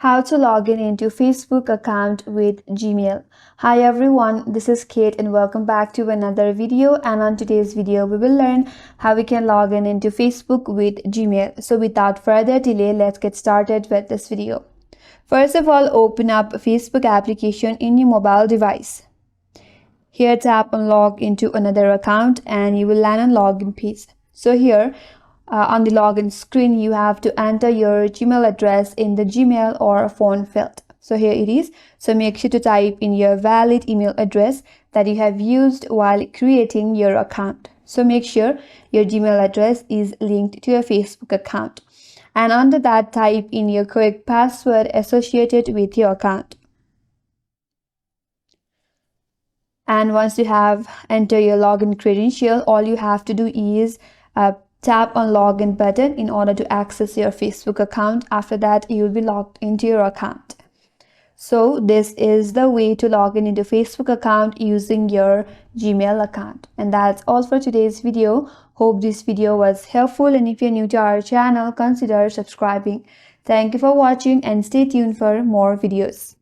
How to log in into Facebook account with Gmail. Hi everyone, this is Kate and welcome back to another video, and on today's video we will learn how we can log in into Facebook with Gmail. So without further delay, let's get started with this video. First of all, open up Facebook application in your mobile device. Here tap on log into another account and you will land on login page. So here on the login screen, you have to enter your Gmail address in the Gmail or phone field. So here it is. So make sure to type in your valid email address that you have used while creating your account. So make sure your Gmail address is linked to your Facebook account. And under that, type in your correct password associated with your account. And once you have entered your login credential, all you have to do is tap on login button in order to access your Facebook account. After that, you will be logged into your account. So this is the way to log in into Facebook account using your Gmail account. And that's all for today's video. Hope this video was helpful, and if you're new to our channel, consider subscribing. Thank you for watching and stay tuned for more videos.